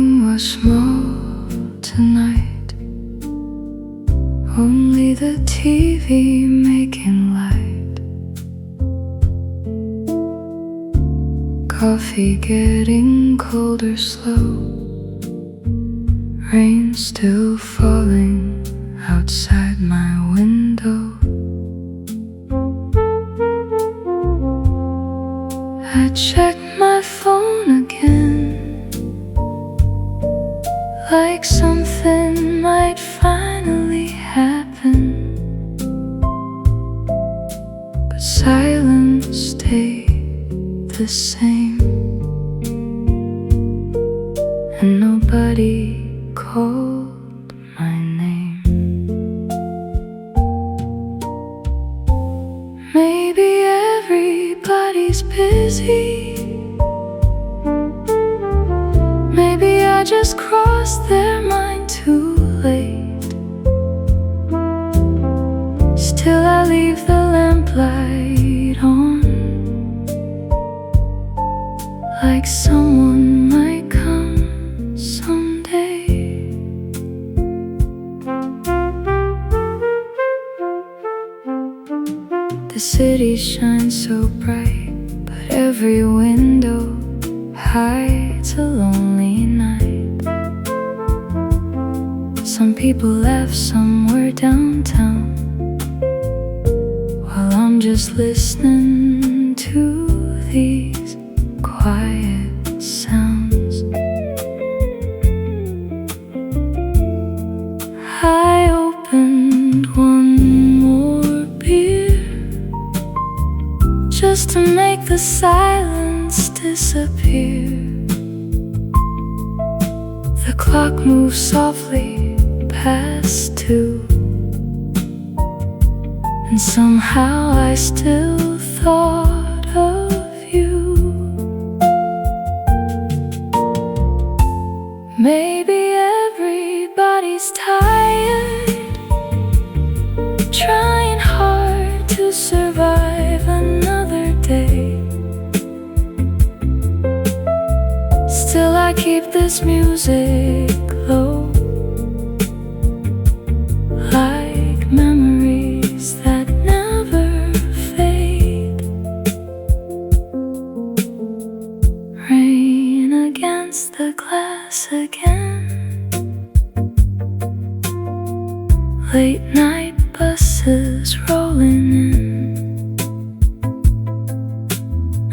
room was small tonight, only the TV making light, coffee getting colder slow, rain still falling outside my window. I checked my phone again, like something might finally happen, but silence stayed the same, and nobody called my name. Maybe everybody's busy, maybe I just crossed their mind too late. Still I leave the lamplight on, like someone might come someday. The city shines so bright, but every window hides a lonely night. Some people laugh somewhere downtown, while I'm just listening to these quiet sounds. I opened one more beer, just to make the silence disappear. The clock moves softly past 2, and somehow I still thought of you. Maybe everybody's tired, trying hard to survive another day. Still I keep this music low, like memories that never fade. Rain against the glass again, late night buses rolling in.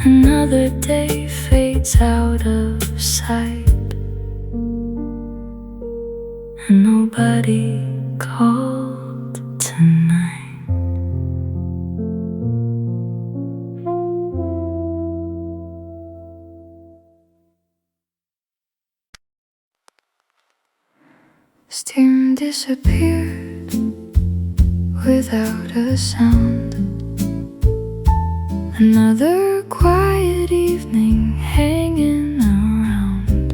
Another day fades out of sight, and nobody called tonight. Steam disappeared without a sound. Another quiet evening hanging around.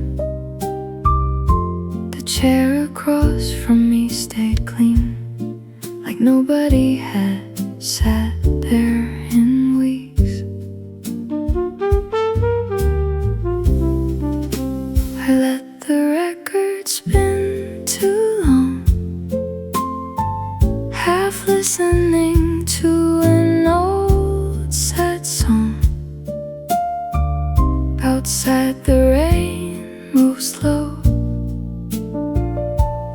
The chair across from me stayed clean, like nobody had sat there in weeks. I let the record spin too long, half listening to an old sad song. Outside the rain moves slow,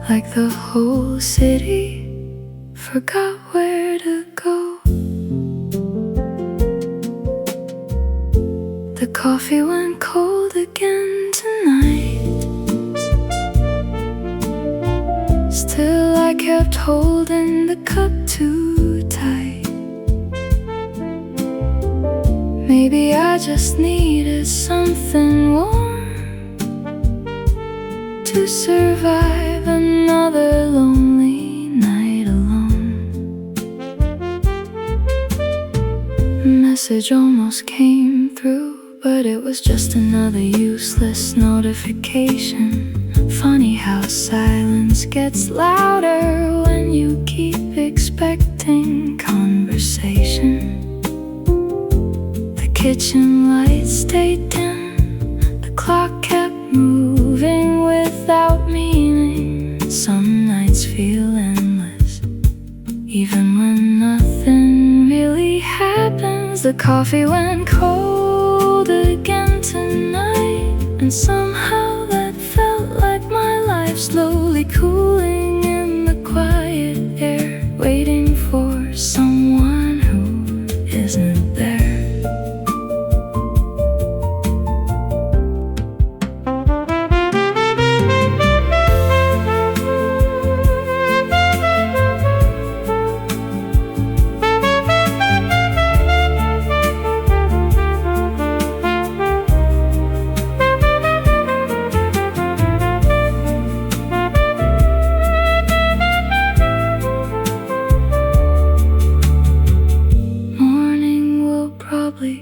like the whole city forgot where to go. The coffee went cold again tonight, still I kept holding the cup too tight. Maybe I just needed something warm to survive another lonely night alone. A message almost came through, but it was just another useless notification. Funny how silence gets louder when you keep expecting conversation. The kitchen lights stayed dim, the clock kept moving with coffee went cold again tonight, and somehow that felt like my life slowly cooling in the quiet air, waiting for someone who isn't there.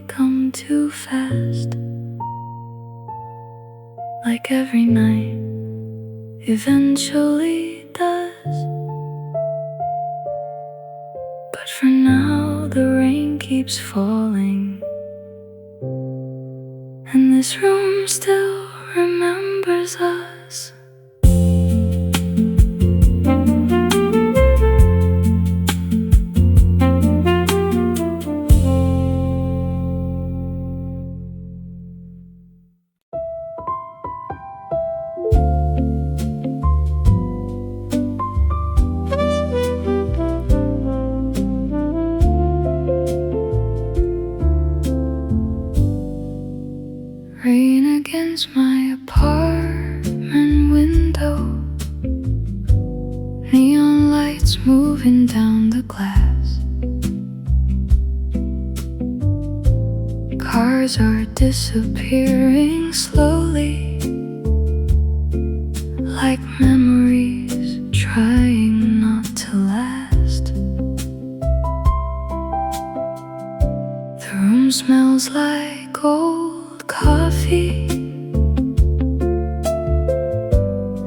Come too fast, like every night eventually does. But for now the rain keeps falling, and this room still remembers us. Rain against my apartment window, neon lights moving down the glass. Cars are disappearing slowly, like memories trying not to last. The room smells like old coffee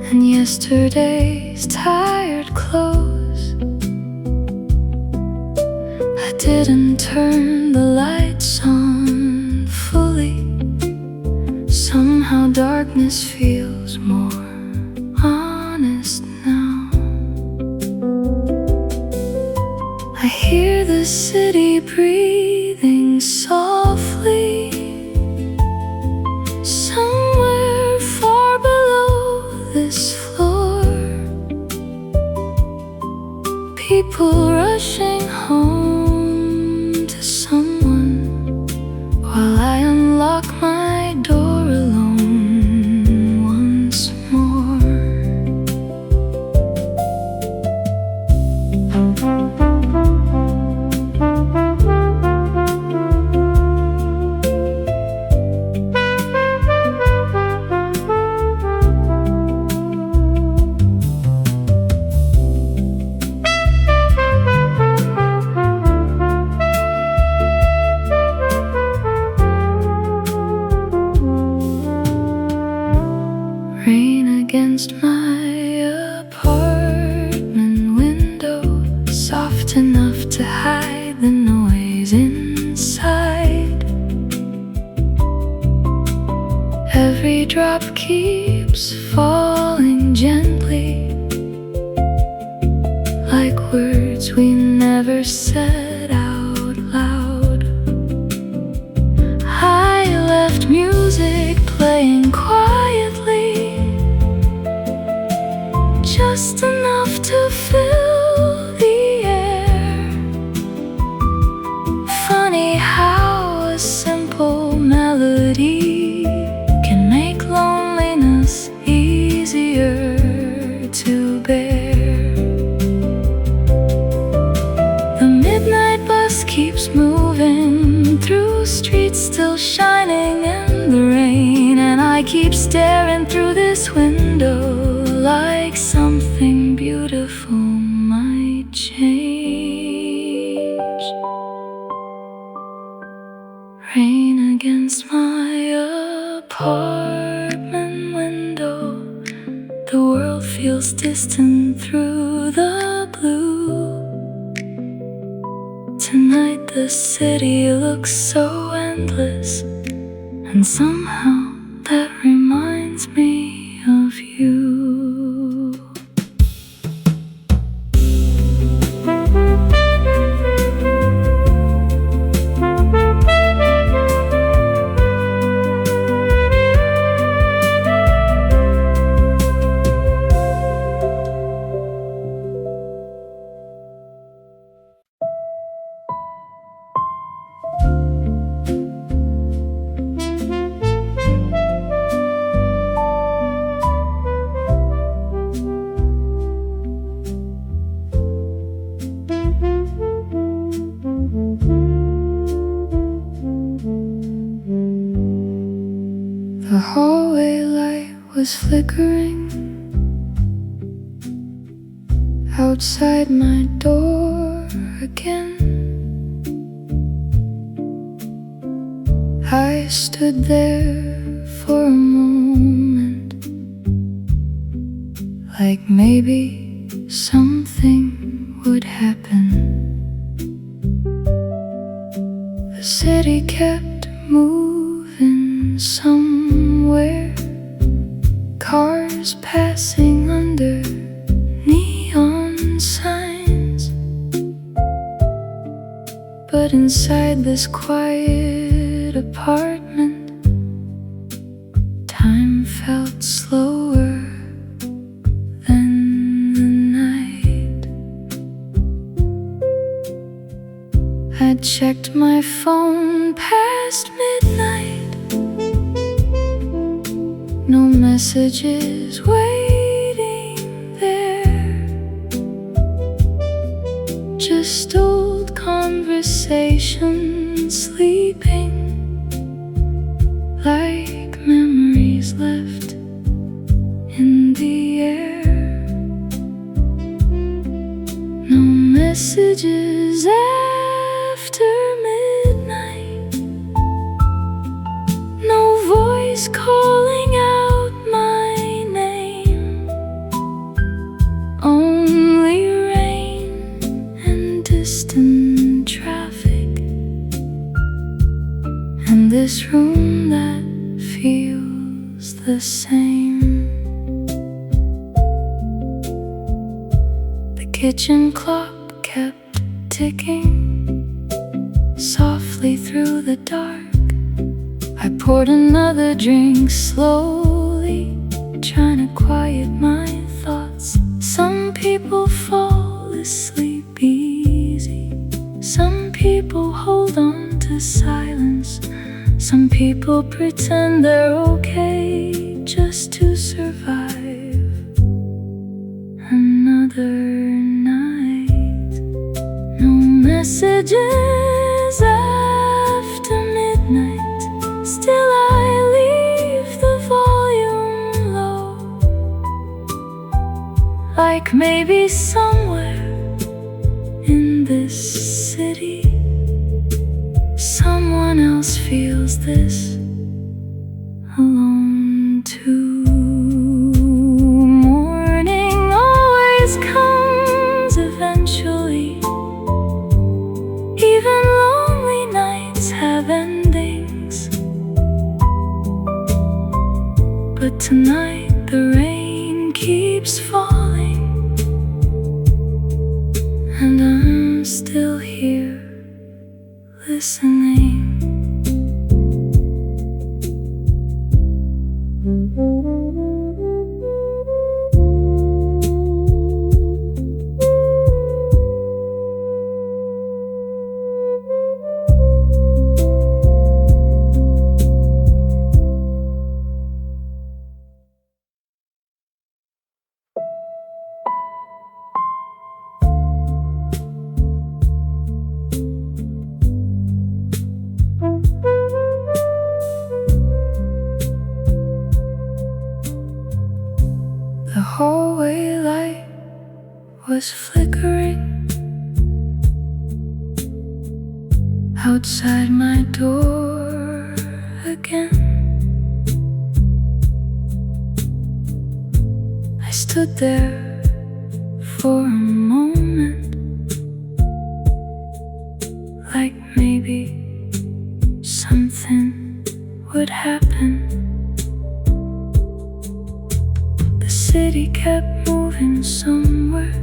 and yesterday's tired clothes. I didn't turn the lights on fully. Somehow darkness feels more honest now. I hear the city breathing softly, somewhere far below this floor. People rushing home to someone, while I unlock my door alone once more. Rain against my apartment window, soft enough to hide the noise inside. Every drop keeps falling gently, like words we never said out loud. I left music playing quietly, just enough to fill the air. Funny how a simple melody can make loneliness easier to bear. The midnight bus keeps moving through streets still shining in the rain, and I keep staring through this window like something beautiful might change. Rain against my apartment window, the world feels distant through the blue. Tonight the city looks so endless, and somehow that reminds me of you. was flickering outside my door again. I stood there for a moment, like maybe something would happen. The city kept moving somewhere, cars passing under neon signs. But inside this quiet apartment, time felt slower than the night. I checked my phone past midnight. No messages waiting there, just old conversations sleeping like memories left in the air. No messages after midnight, no voice calling out my name, only rain and distant traffic, and this room that feels the same. The kitchen clock kept ticking softly through the dark. I poured another drink slowly, trying to quiet my thoughts. Some people fall asleep easy, some people hold on to silence, some people pretend they're okay just to survive another night. No messages after midnight, still I leave the volume low, like maybe somewhere in this city someone else feels this alone too. Morning always comes eventually, even lonely nights have endings. But tonight the rain keeps falling, and I'm still here listening. The hallway light was flickering outside my door again. I stood there for a moment, like maybe something would happen. The city kept moving somewhere,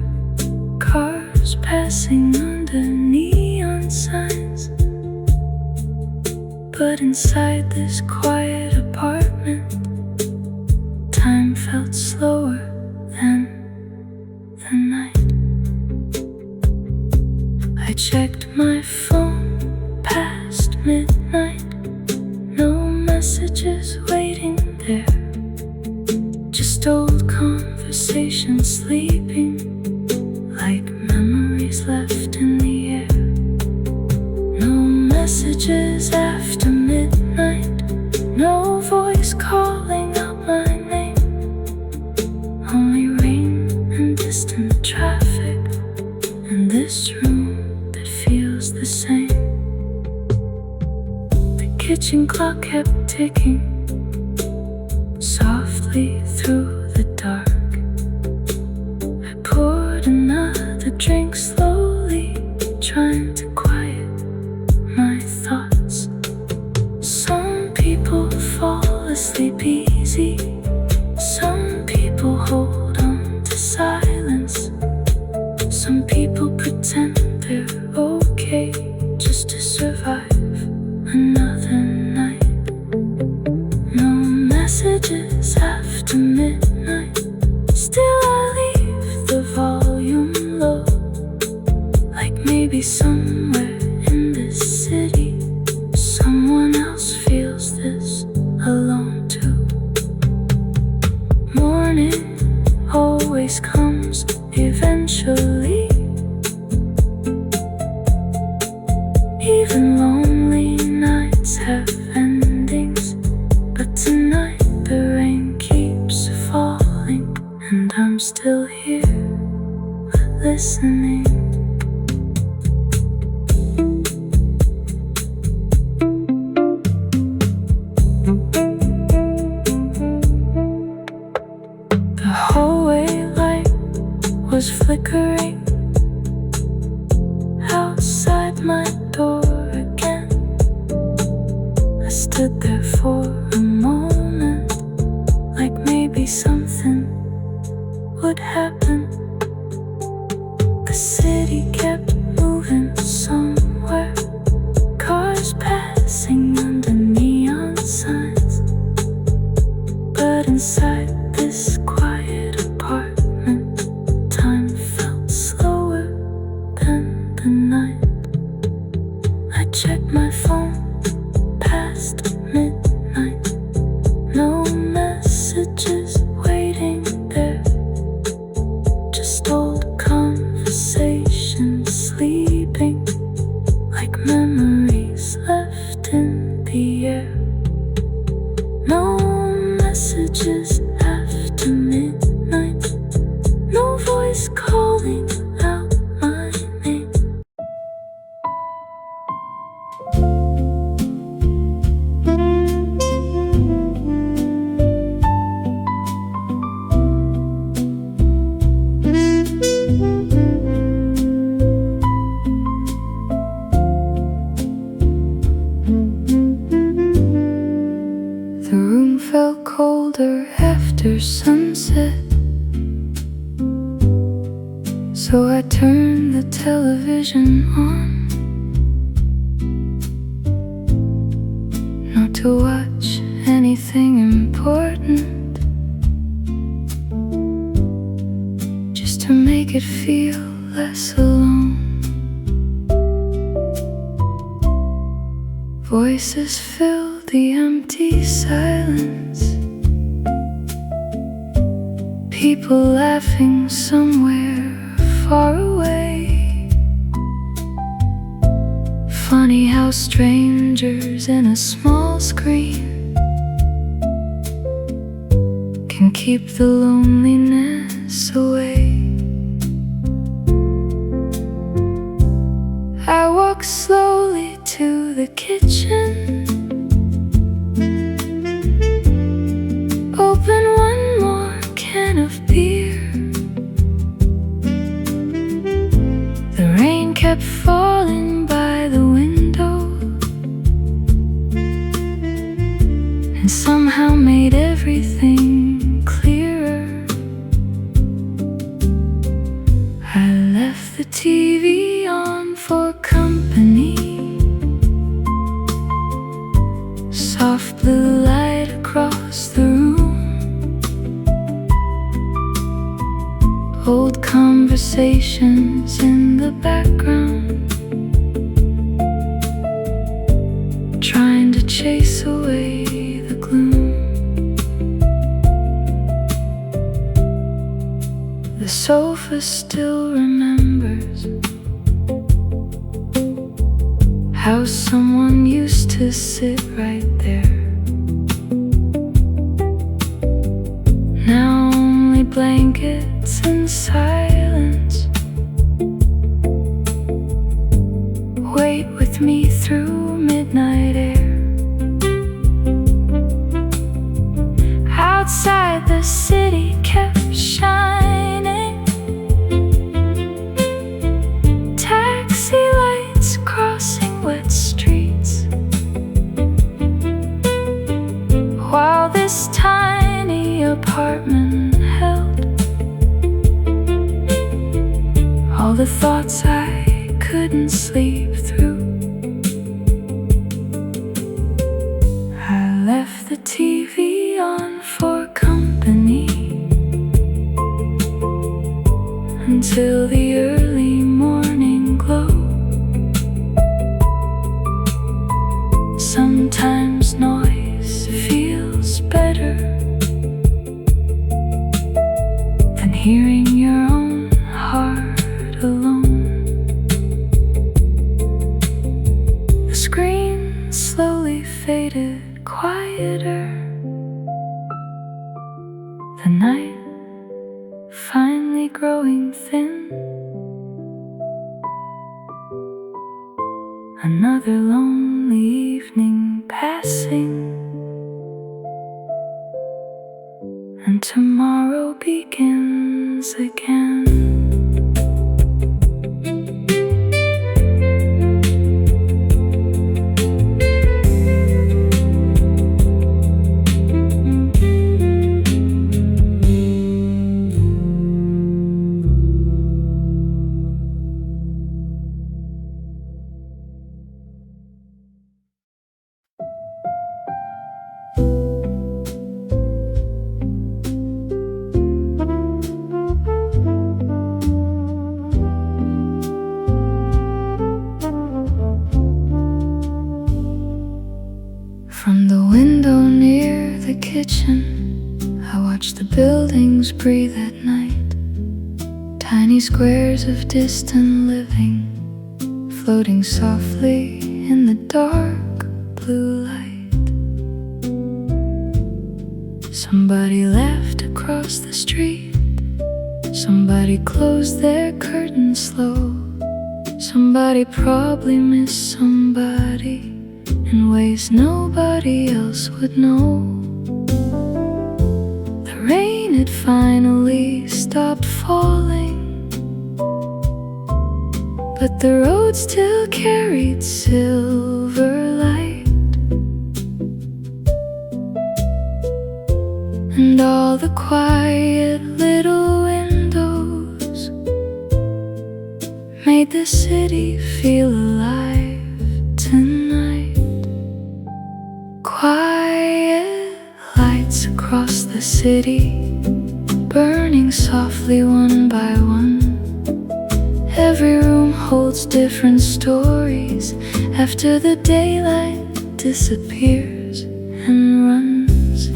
cars passing under neon signs. But inside this quiet apartment, time felt slower than the night. I checked my phone past midnight, no messages waiting there, just old conversations sleeping like memories left in the air. No messages after midnight, no voice calling out my name, only rain and distant traffic, and this room that feels the same. The kitchen clock kept ticking softly through the dark. I poured another drink slowly, trying to quiet my thoughts. Some people fall asleep easy, some people hold on to silence, some people pretend they're okay just to survive another night. No messages after midnight, still I leave the volume low, like maybe somewhere in this city someone else feels this alone too. Morning always comes eventually, even lonely nights have endings, but tonight the rain keeps falling, and I'm still here listening. The hallway light was flickering outside my door again. I stood there for a moment, like maybe something would happen. The city kept moving somewhere, cars passing under neon signs, but inside this quiet apartment, time felt slower than the night. I checked my phone past midnight, no messages waiting there, just old conversations sleeping like memories left in the air. No messages after midnight, no voice calling out my name. The room felt colder after sunset, so I turned the television on, not to watch anything important, just to make it feel less alone. Voices filled the empty silence, people laughing somewhere far away. Funny how strangers in a small screen can keep the loneliness away. I walk slowly to the kitchen, open one more can of beer. The rain kept falling by the window, and somehow made everything clearer. I left the TV on for company, soft blue light across the room, old conversations in the background, trying to chase away the gloom. The sofa still remembers how someone used to sit right there. Now only blankets in silence. Wait with me through midnight air. Outside the city kept shining, taxi lights crossing wet streets, while this tiny apartment held all the thoughts I couldn't sleep through. I left the TV on for company until the early morning glow. Sometimes noise feels better than hearing your own heart alone. The screen slowly faded quieter. The night finally growing thin. Another lonely evening passing, and tomorrow begins again. From the window near the kitchen, I watch the buildings breathe at night. Tiny squares of distant living, floating softly in the dark blue light. Somebody laughed across the street. Somebody closed their curtains slow. Somebody probably missed somebody in ways nobody else would know. The rain had finally stopped falling, but the road still carried silver light, and all the quiet little windows made the city feel alive tonight. Quiet lights across the city, burning softly one by one. Every room holds different stories after the daylight disappears and runs.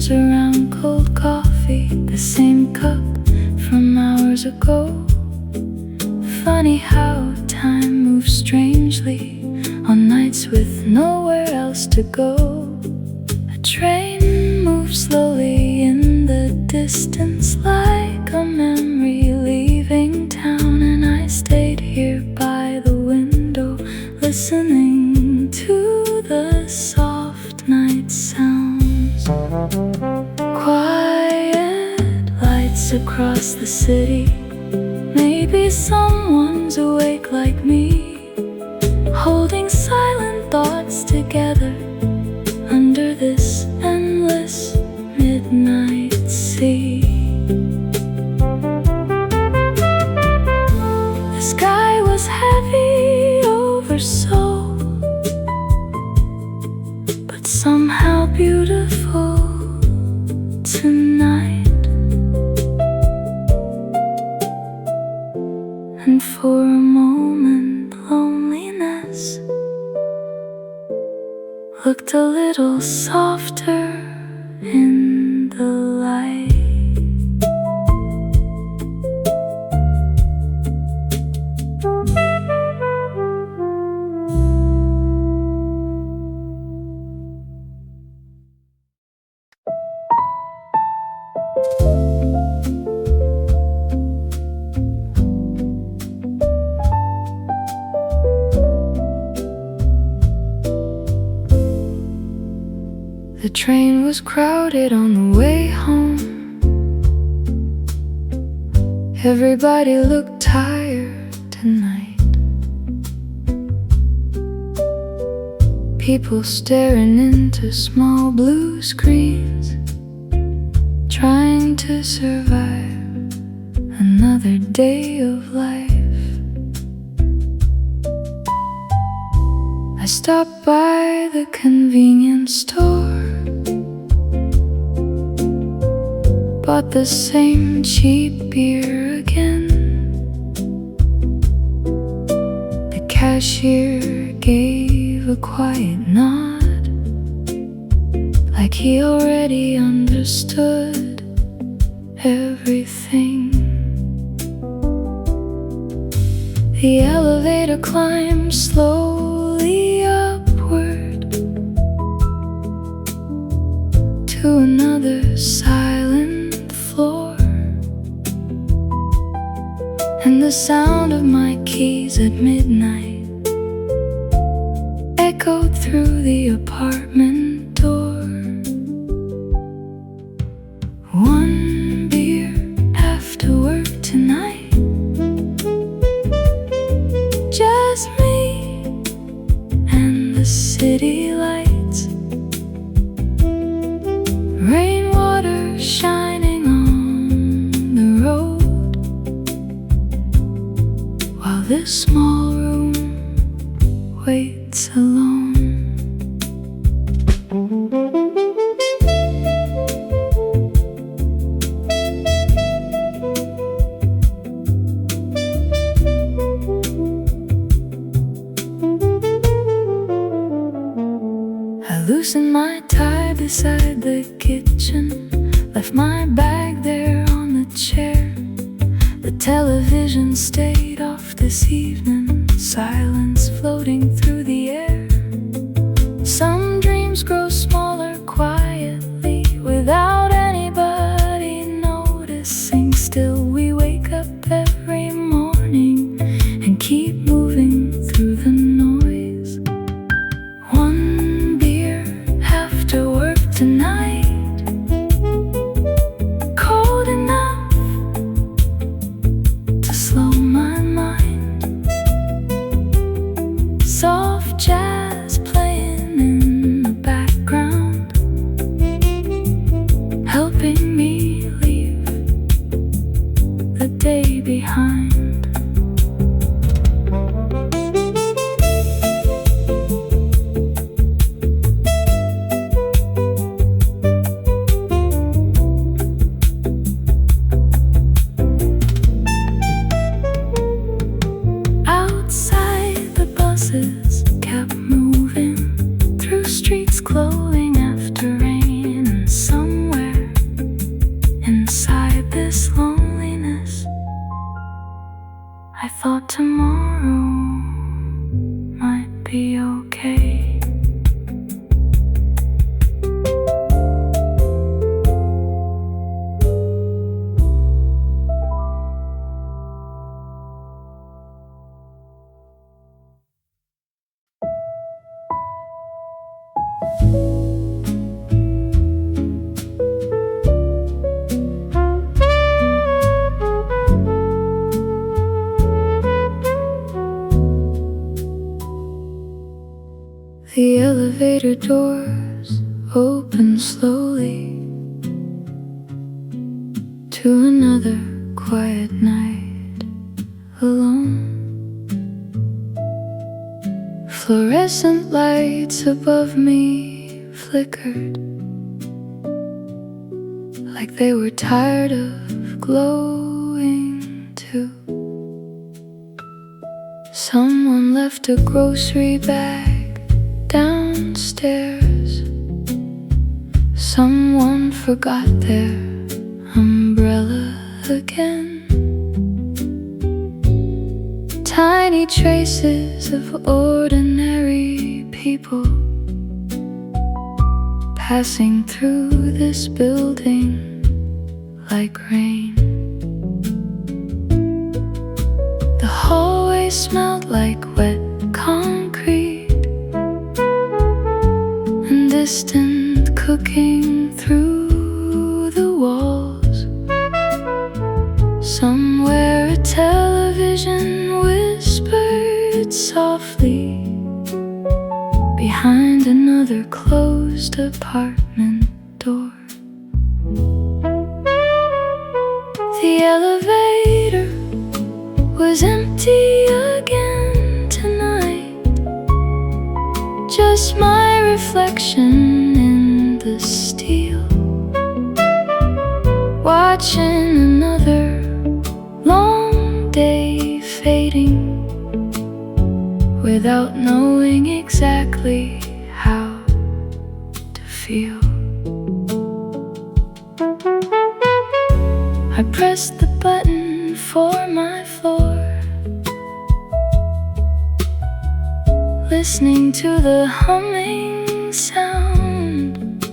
Around cold coffee, the same cup from hours ago. Funny how time moves strangely on nights with nowhere else to go. A train moves slowly in the distance like a memory leaving town, and I stayed here by the window listening to the soft night sounds. Quiet lights across the city. Maybe someone's awake like me, holding silent thoughts together under this endless midnight sea. The sky was heavy over Seoul, but somehow beautiful tonight. And for a moment loneliness looked a little softer in the light. The train was crowded on the way home. Everybody looked tired tonight. People staring into small blue screens, trying to survive another day of life. I stopped by the convenience store, bought the same cheap beer again. The cashier gave a quiet nod, like he already understood everything. The elevator climbed slowly upward to another silent floor, and the sound of my keys at midnight echoed through the apartment door. One beer after work tonight, just me and the city lights, rainwater shining on the road, while this small room waits alone. I loosened my tie beside the kitchen, left my bag there on the chair. The television stayed off this evening, silence floating through the air. Some dreams grow smaller quietly without anybody noticing. Still we wake up every morning and keep moving through the noise. One beer after work tonight, cold enough to slow my mind. Soft jazz playing in the background, helping me leave the day behind. Outside, the buses kept moving through streets glowing after rain. And somewhere inside this loneliness, I thought tomorrow might be okay. The elevator doors open slowly to another quiet night alone. Fluorescent lights above me flickered like they were tired of glowing too. Someone left a grocery bag downstairs. Someone forgot their umbrella again. Tiny traces of ordinary people passing through this building like rain. The hallway smelled like wet concrete and distant cooking through the walls. Somewhere a television whispered softly behind another closed apartment door. The elevator was empty again tonight, just my reflection in the steel, watching another long day fading without knowing exactly how to feel. I pressed the button for my floor, listening to the humming sound.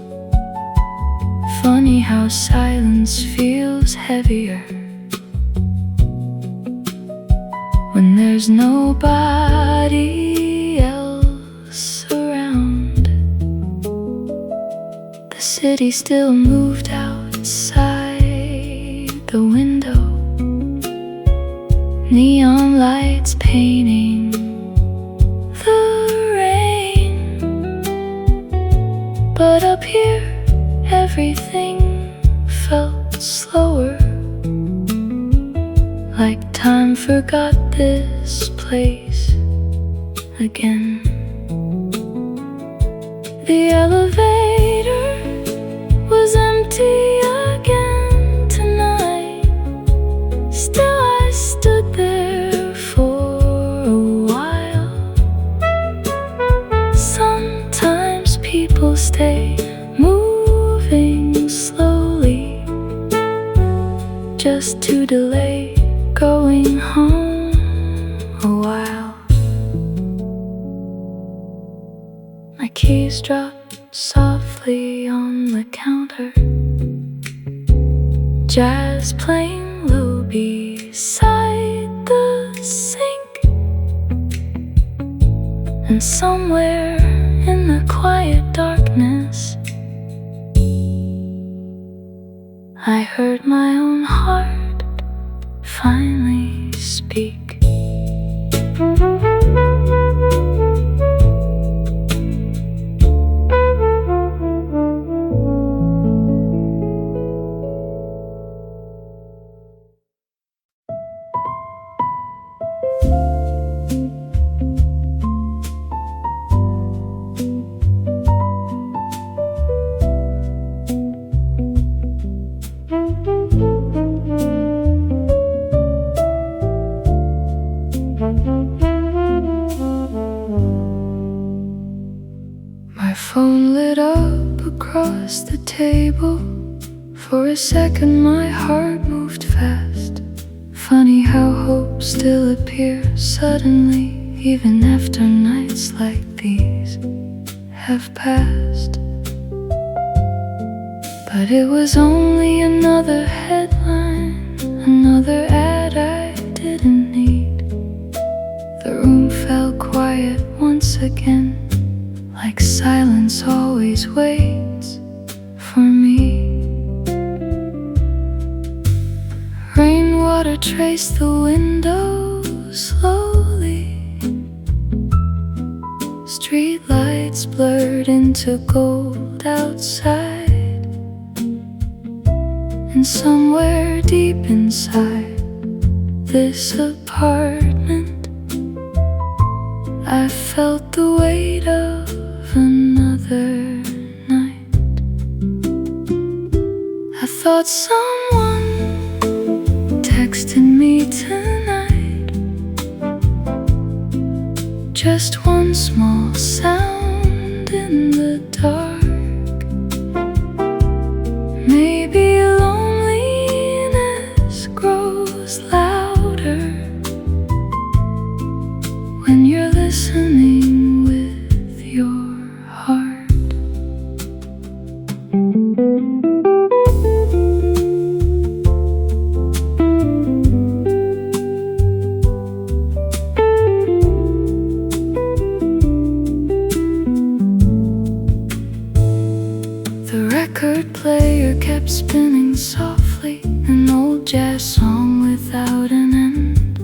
Funny how silence feels heavier when there's nobody else around. The city still moved outside the window, neon lights painting the rain. But up here everything felt slower, like time forgot this place again. The elevator was empty again tonight. Still I stood there for a while. Sometimes people stay moving slowly just to delay going home a while. My keys dropped softly on the counter, jazz playing low beside the sink. And somewhere in the quiet darkness, I heard my own heart finally speak. My phone lit up across the table. For a second my heart moved fast. Funny how hope still appears suddenly, even after nights like these have passed. But it was only another headline, another ad I didn't need. The room fell quiet once again, like silence always waits for me. Rainwater traced the window slowly. Streetlights blurred into gold outside. And somewhere deep inside this apartment, I felt the weight of another night. I thought someone texted me tonight. Just one small sound in the dark. Maybe loneliness grows louder when you're listening with your heart. The record player kept spinning softly, an old jazz song without an end.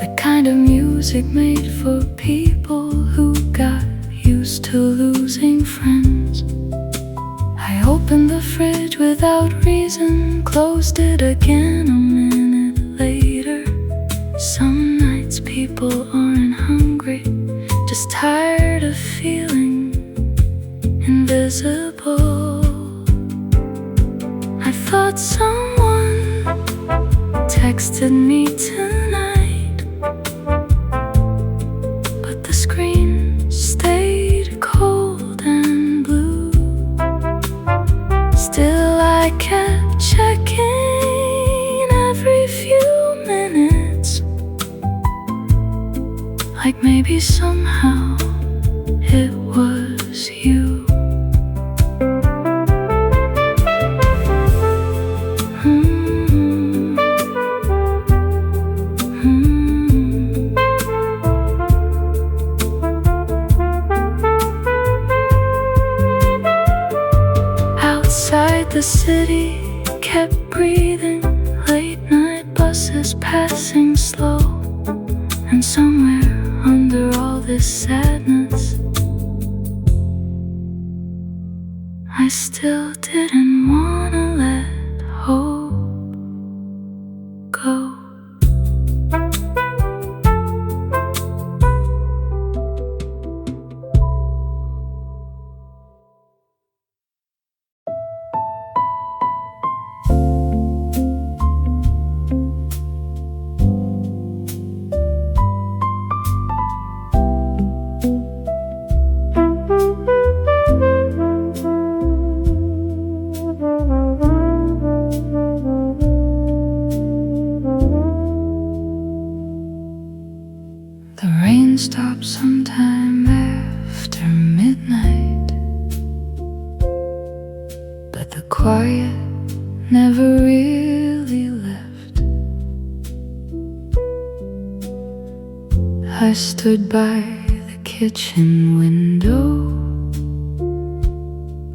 The kind of music made for people who got used to losing friends. I opened the fridge without reason, closed it again a minute later. Some nights people aren't hungry, just tired of feeling invisible. I thought someone texted me tonight, but the screen stayed cold and blue. Still I kept checking every few minutes, like maybe somehow it was you. Outside the city kept breathing, late night buses passing slow. And somewhere under all this sadness, I still didn't wanna let hope go. The rain stopped sometime after midnight, but the quiet never really left. I stood by the kitchen window,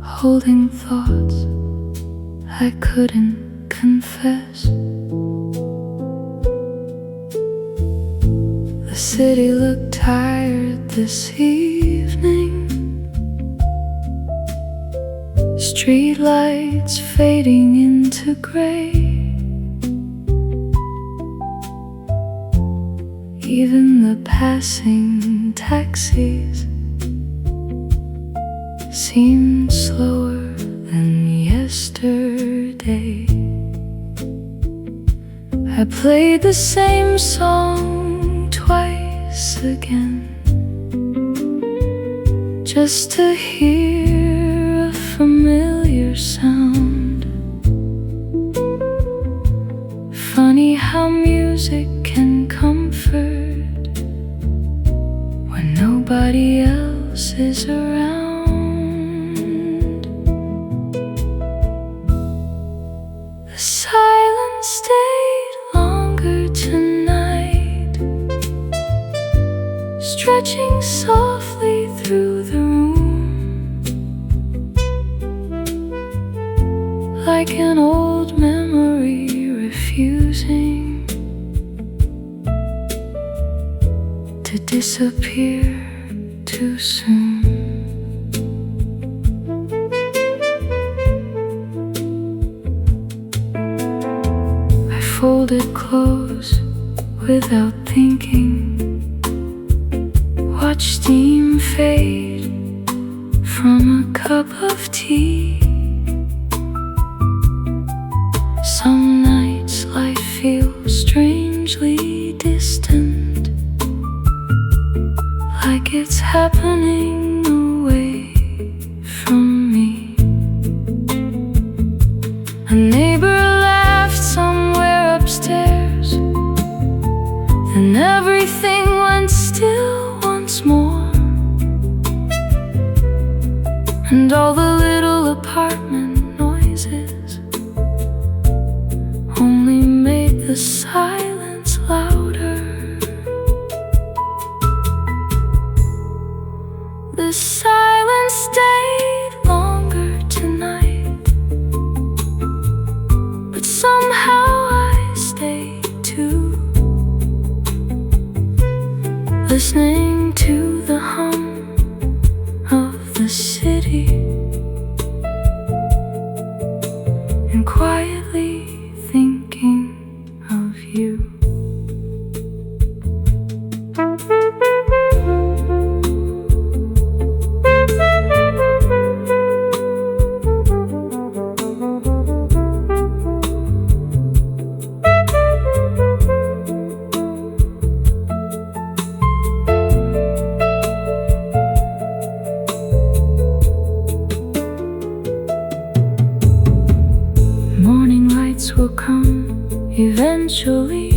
holding thoughts I couldn't confess. The city looked tired this evening, streetlights fading into gray. Even the passing taxis seemed slower than yesterday. I played the same song twice again, just to hear a familiar sound. Funny how music can comfort when nobody else is around. The silence stayed longer tonight, stretching softly through the room, like an old memory refusing to disappear too soon. I folded clothes without thinking, watched steam fade from a cup of tea. Some nights life feels strangely distant, like it's happening away from me. A neighbor laughed somewhere upstairs, and everything went still once more. And all the little apartment noises only made the silence louder. The silence stayed longer tonight, but somehow I stayed too, listening to the hum of the city and quietly thinking of you. Morning lights will come eventually.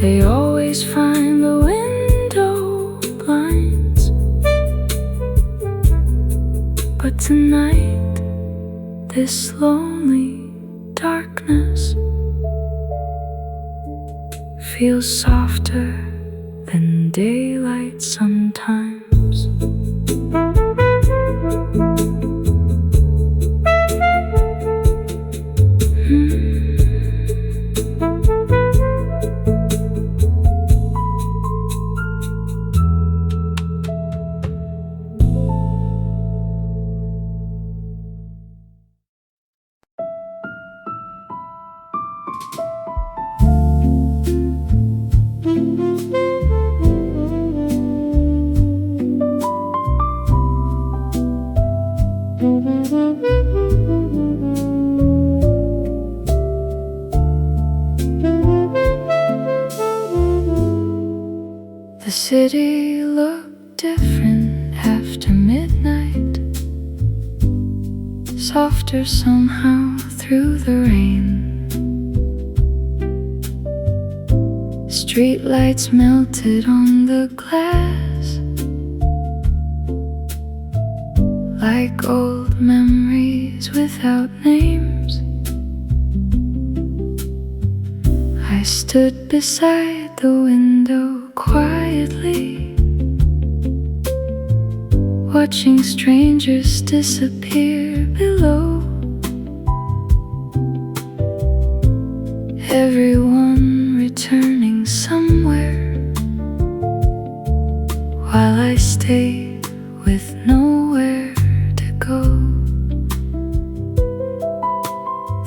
They always find the window blinds, but tonight this lonely darkness feels softer than daylight sometimes. The city looked different after midnight, softer somehow through the rain. Streetlights melted on the glass, like old memories without names. I stood beside the window quietly, watching strangers disappear below. Everyone returning somewhere, while I stayed with nowhere to go.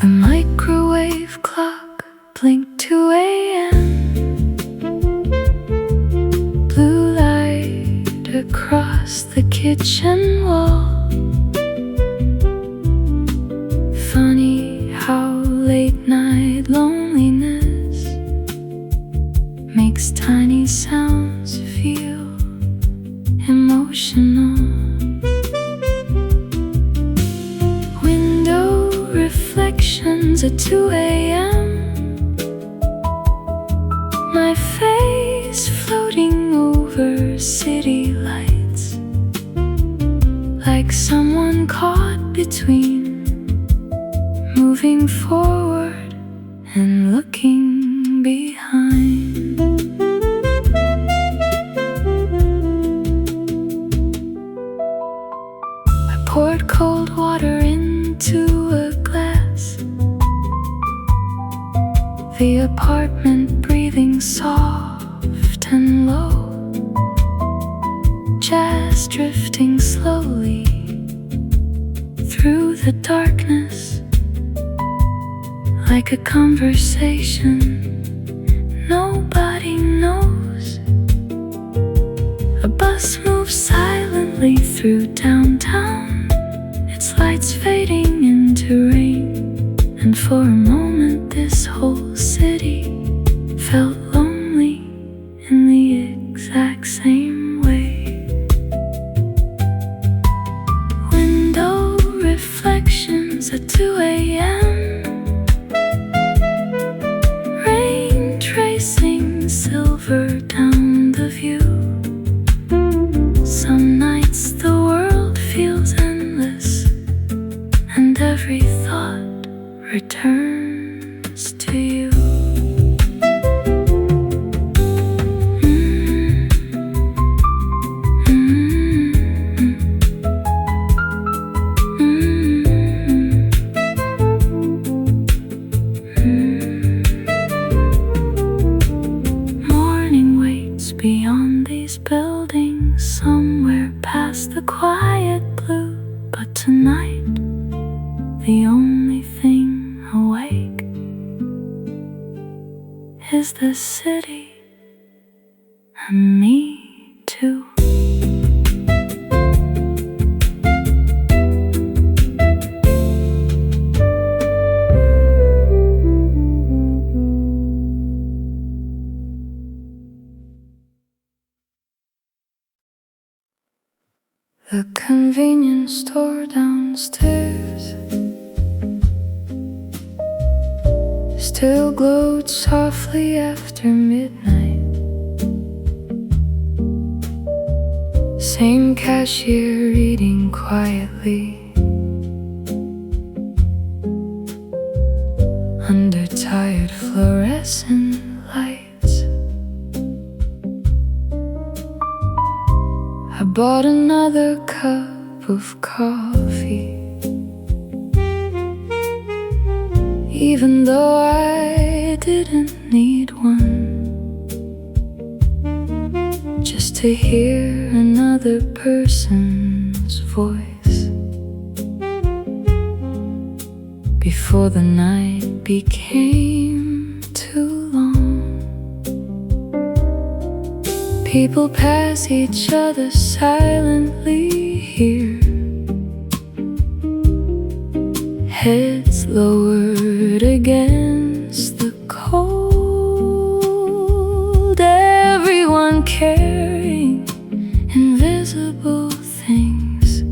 The microwave clock blinked 2 a.m. Blue light across the kitchen wall. Funny how late night loneliness makes tiny sounds feel emotional. Window reflections at 2 a.m. My face floating over city lights, like someone caught between moving forward and looking behind. I poured cold water into a glass, the apartment breathing soft and low, jazz drifting slowly through the darkness, like a conversation nobody knows. A bus moves silently through downtown, its lights fading into For a moment, this whole city felt lonely in the exact same way. Window reflections at 2 a.m. Rain tracing silver down the view. Some nights the world feels endless, and every thought returns to you. Morning waits beyond these buildings, somewhere past the quiet blue. But tonight, the only thing awake is the city and me too. The convenience store downstairs still glowed softly after midnight. Same cashier reading quietly under tired fluorescent lights. I bought another cup of coffee, even though I didn't need one, just to hear another person's voice before the night became too long. People pass each other silently here, heads lowered against the cold. Everyone carrying invisible things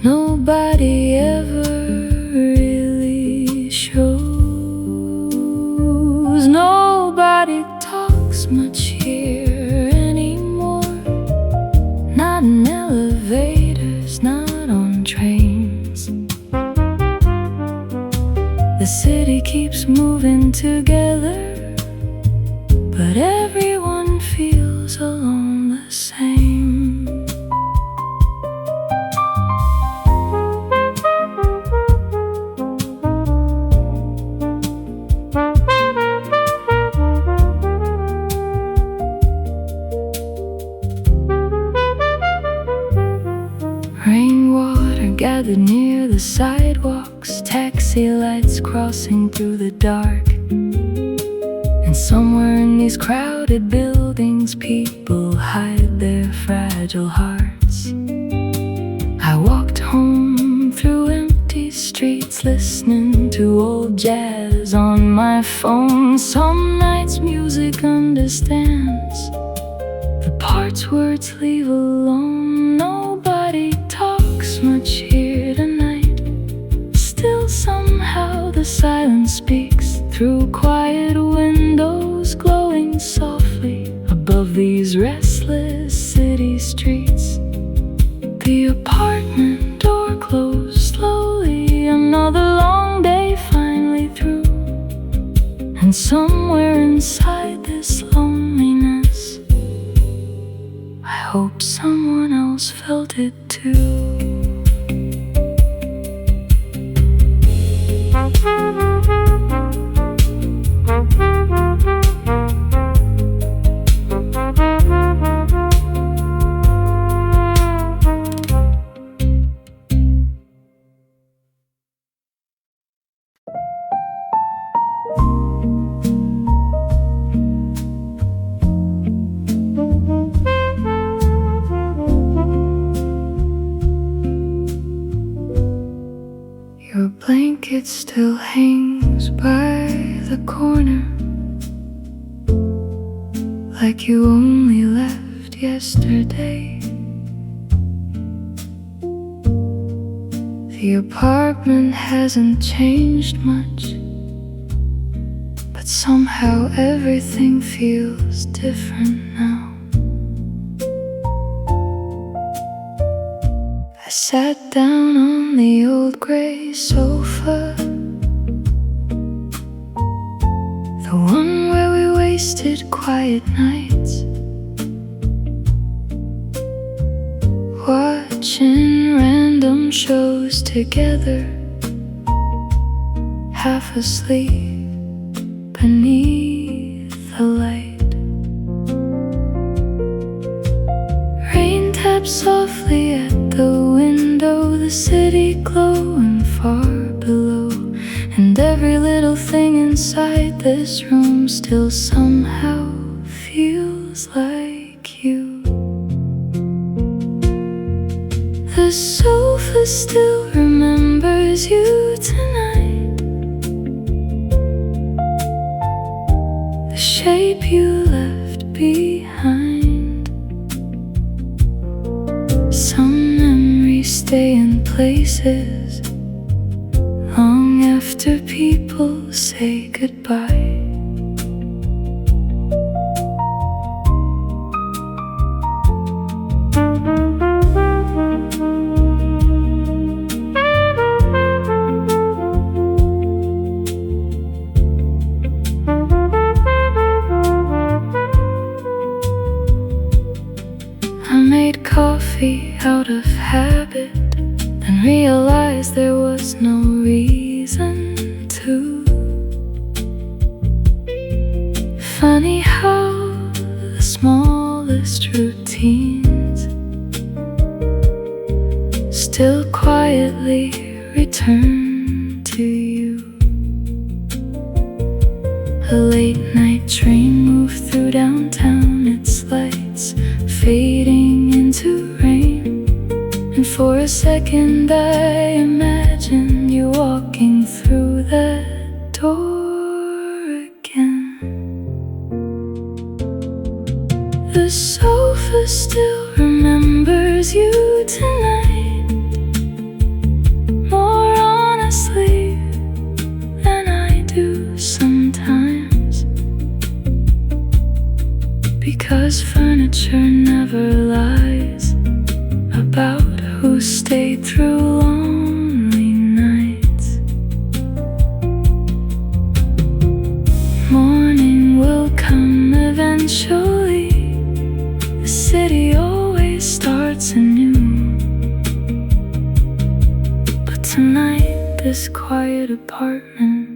nobody ever really shows. Nobody talks much here anymore, not in elevators, not on trains. The city keeps moving together, but everyone feels alone the same. Rainwater gathered near the sidewalks, taxi lights crossing through the dark. And somewhere in these crowded buildings, people hide their fragile hearts. I walked home through empty streets, listening to old jazz on my phone. Some nights music understands the parts words leave alone. Nobody talks much here tonight, still somehow the silence speaks through quiet windows, glowing softly above these restless city streets. The apartment door closed slowly, another long day finally through. And somewhere inside this loneliness, I hope someone else felt it too. blanket still hangs by the corner, like you only left yesterday. The apartment hasn't changed much, but somehow everything feels different now. I sat down on the old gray sofa, the one where we wasted quiet nights, watching random shows together, half asleep beneath the light. Rain taps softly at the window, the city glowing far below, and every little thing inside this room still somehow feels like you. The sofa still remembers you tonight, the shape you left behind. Some memories stay in places long after people say goodbye. I made coffee out of habit, then realized there was no reason to. Funny how the smallest routines still quietly return to you. A late night train moved through downtown, its lights fading into rain, and for a second I imagined you walking through that door again. The sofa still remembers you tonight, more honestly than I do sometimes, because furniture never lies about who stayed through lonely nights. Morning will come eventually, the city always starts anew, but tonight this quiet apartment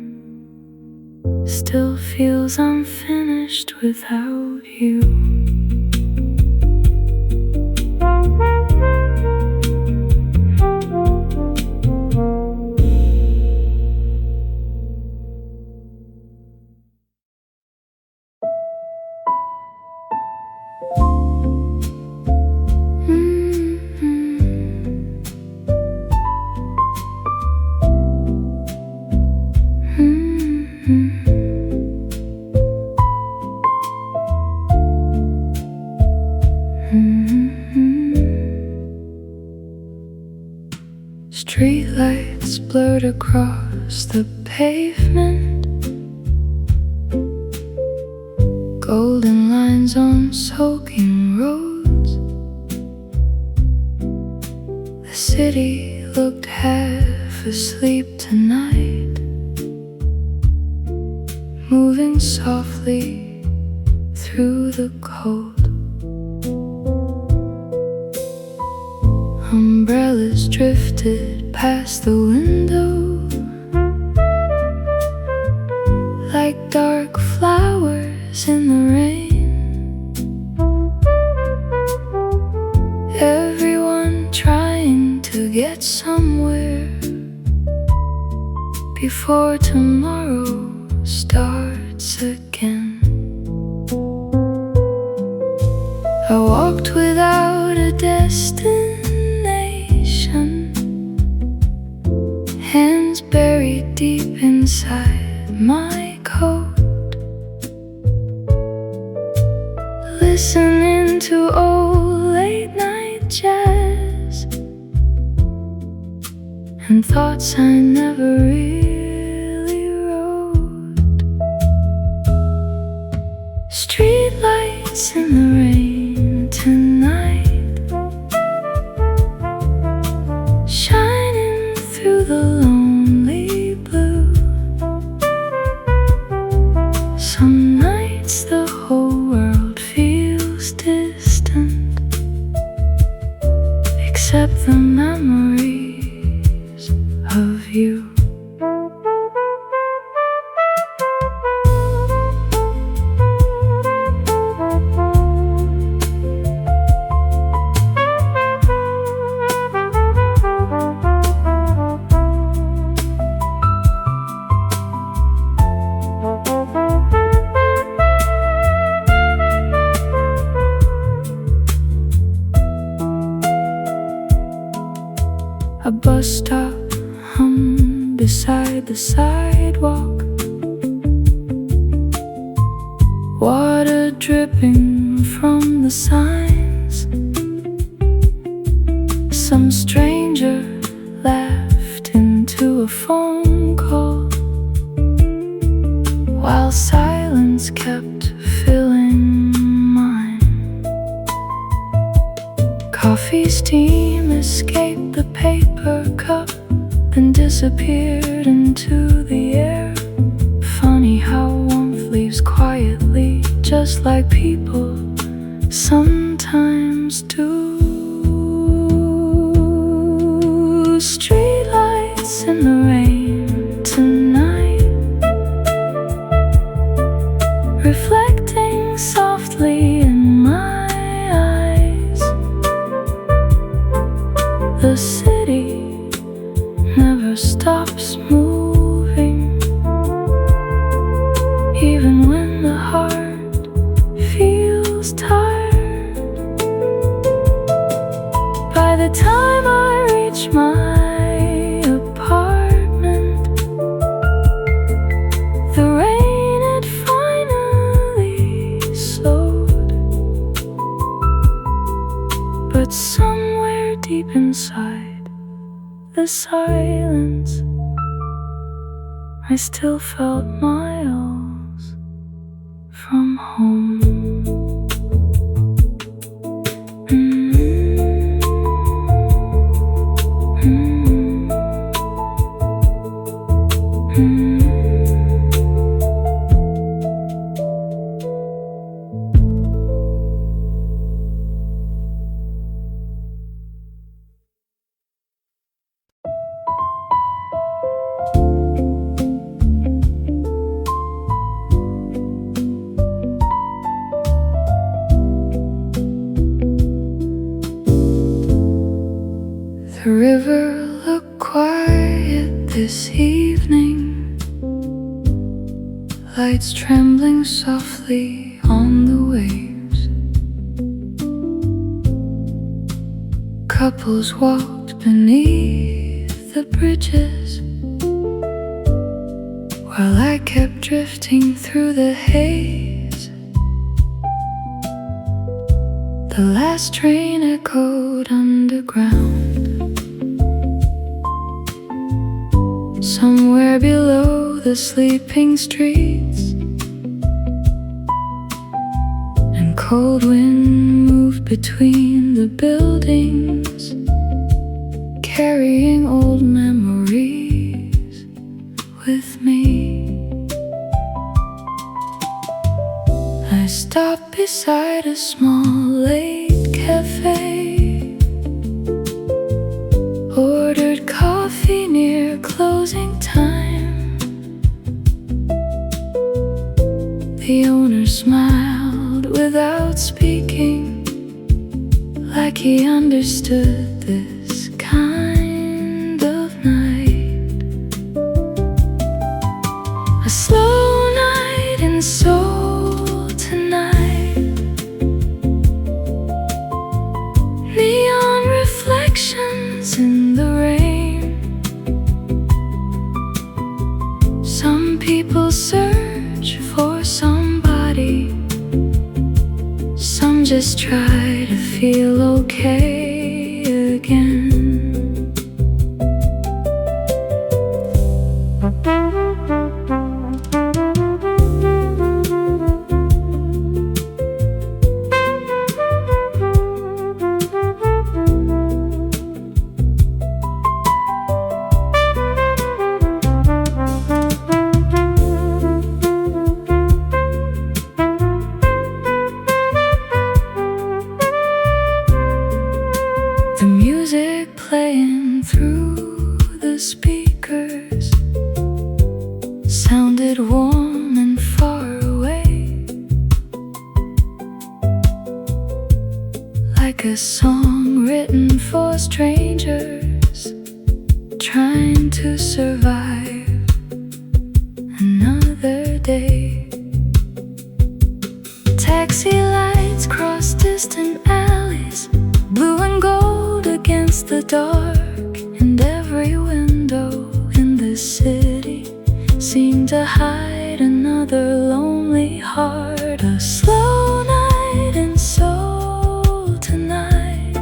still feels unfinished without you. Streetlights blurred across the pavement, golden lines on soaking roads. The city looked half asleep tonight, moving softly through the cold. Umbrellas drifted past the window like dark flowers in the rain. Everyone trying to get somewhere before tomorrow starts again. I walked without a destination, hands bare deep inside my coat, listening to old late-night jazz and thoughts I never really wrote. Streetlights in the rain tonight, shining through the lonely blue. Some nights the whole world feels distant, except the memories of you. A bus stop hum beside the sidewalk, water dripping from the signs. Some stranger laughed into a phone call, while silence kept filling mine. Coffee steam escaped the paper cup and disappeared into the air. Funny how warmth leaves quietly, just like people sometimes do. Streetlights in the rain tonight, reflecting softly in my eyes. The city never stops moving, even when the heart feels tired. By the time I reach my apartment, the rain had finally slowed. But somewhere deep inside the silence, I still felt miles from home. The river looked quiet this evening, lights trembling softly on the waves. Couples walked beneath the bridges, while I kept drifting through the haze. The last train echoed underground, somewhere below the sleeping streets, and cold wind moved between the buildings, carrying old memories with me. I stopped beside a small late cafe, ordered coffee near closing time. The owner smiled without speaking, like he understood this kind of night. A slow night in Seoul tonight, neon reflections in the rain. people search for somebody. Some just try to feel okay again. The music playing through the speakers sounded warm and far away, like a song written for strangers trying to survive another day. Taxi lights cross distant alleys, blue and gold against the dark, and every window in this city seemed to hide another lonely heart. A slow night in Seoul tonight.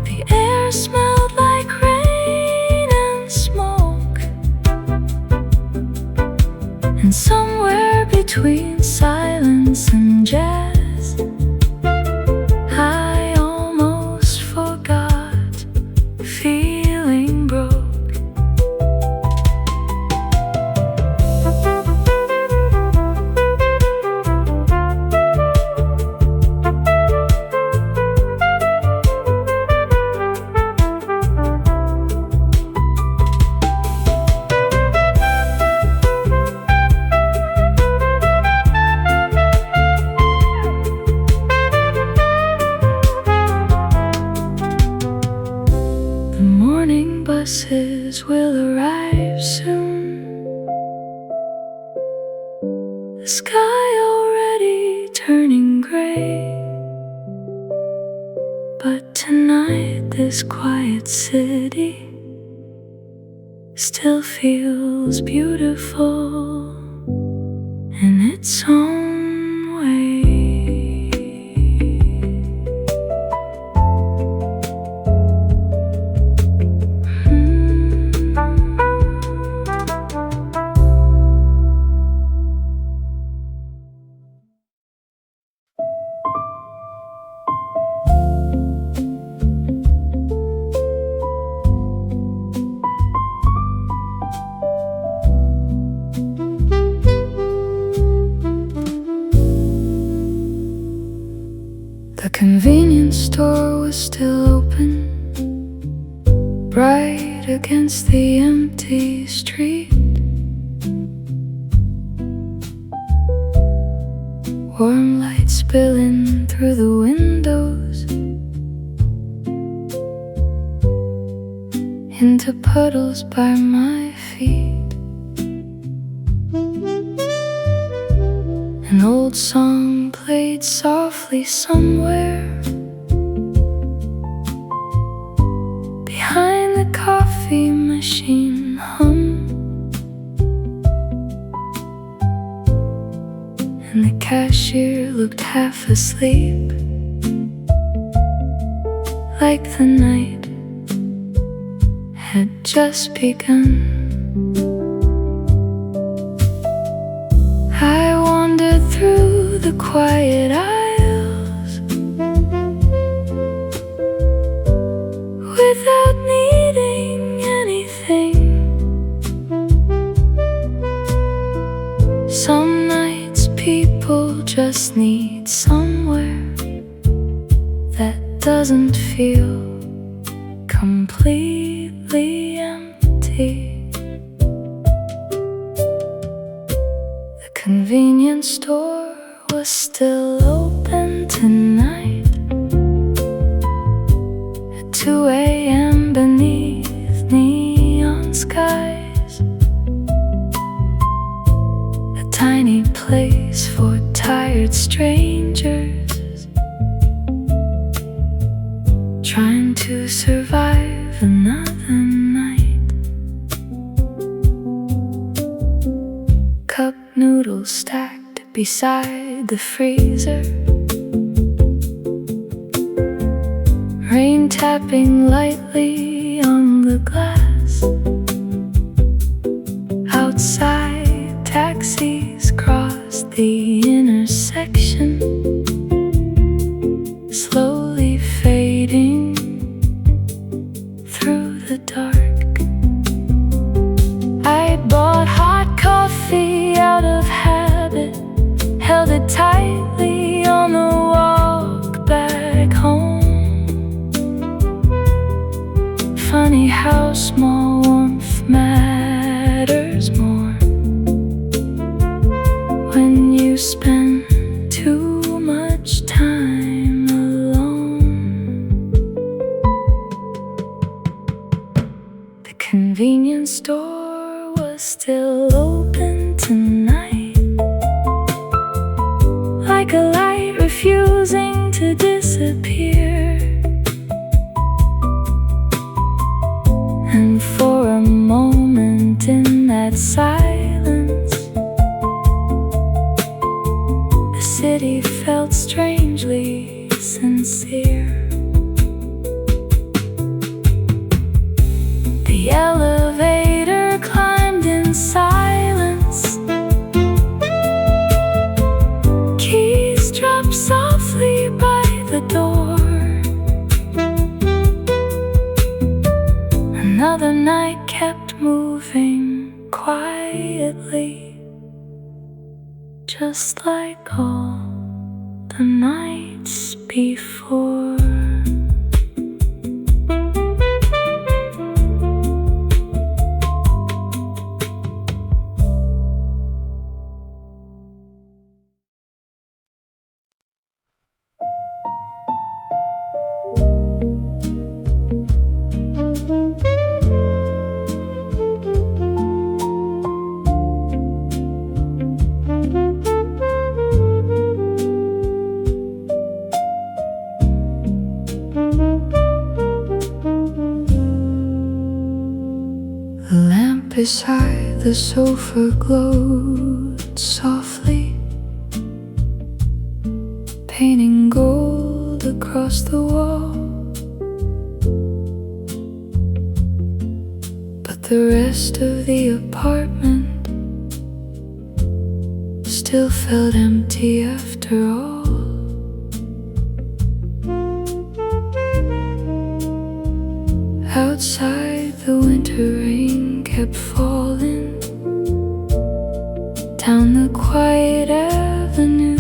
The air smelled like rain and smoke, and somewhere between silence and jazz, I almost forgot feeling broke. The morning buses will arrive soon. The sky already turning gray, but tonight this quiet city still feels beautiful in its own way. The convenience store was still open, bright against the empty street. Warm light spilling through the windows into puddles by my feet. An old song played softly somewhere behind the coffee machine hum, and the cashier looked half asleep, like the night had just begun. I wandered through the quiet aisles without needing anything. Some nights people just need somewhere that doesn't feel completely empty. The convenience store was still open tonight at 2 a.m. beneath neon skies. A tiny place for tired strangers trying to survive another night. beside the freezer, rain tapping lightly on the glass. Outside, taxis cross the intersection, slowly fading through the dark. I bought hot coffee out of habit, held it tightly on the walk back home. Funny how small warmth matters more when you spend too much time alone. The convenience store was still open tonight, like a light refusing to disappear. And for a moment in that silence, the city felt strangely sincere. The elevator climbed in silence, keys dropped softly by the door. Another night kept moving quietly, just like all the nights before. The lamp beside the sofa glowed softly, painting gold across the wall. But the rest of the apartment still felt empty after all. Outside, the winter rain kept falling down the quiet avenue,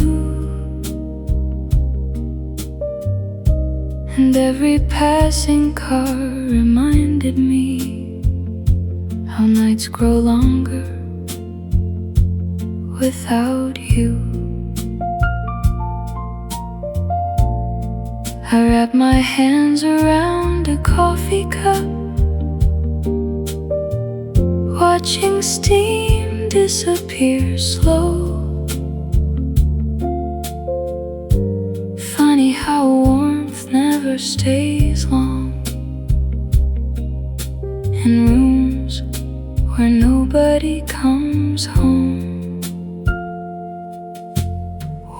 and every passing car reminded me how nights grow longer without you. I wrap my hands around a coffee cup, watching steam disappear slow. Funny how warmth never stays long in rooms where nobody comes home.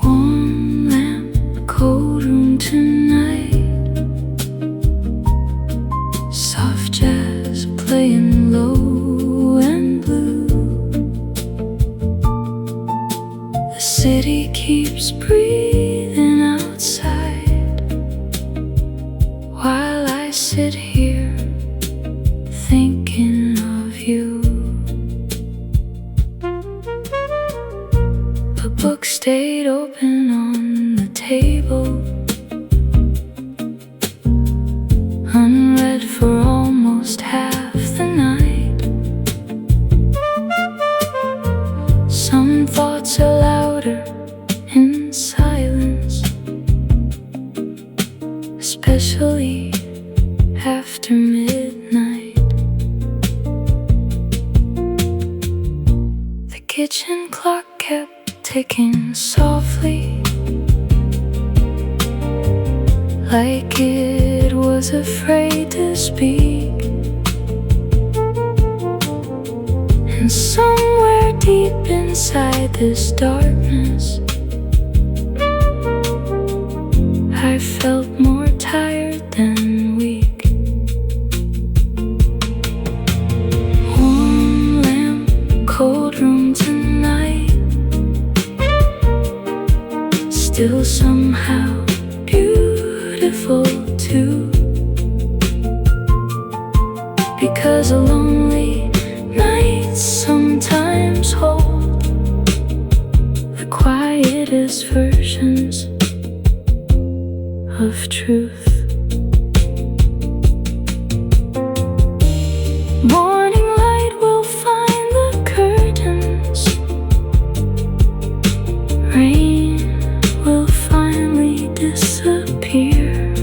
Warm lamp, cold room tonight, soft jazz playing low and blue. The city keeps breathing outside while I sit here thinking of you. A book stayed open on the table, unread for almost half the night. Some thoughts are louder in silence, especially after midnight. The kitchen clock kept ticking softly, like it was afraid to speak. And somewhere deep inside this darkness, I felt more tired than weak. Warm lamp, cold room tonight, still somehow beautiful too. Because a lonely night sometimes hold the quietest versions of truth. Morning light will find the curtains, rain will finally disappear.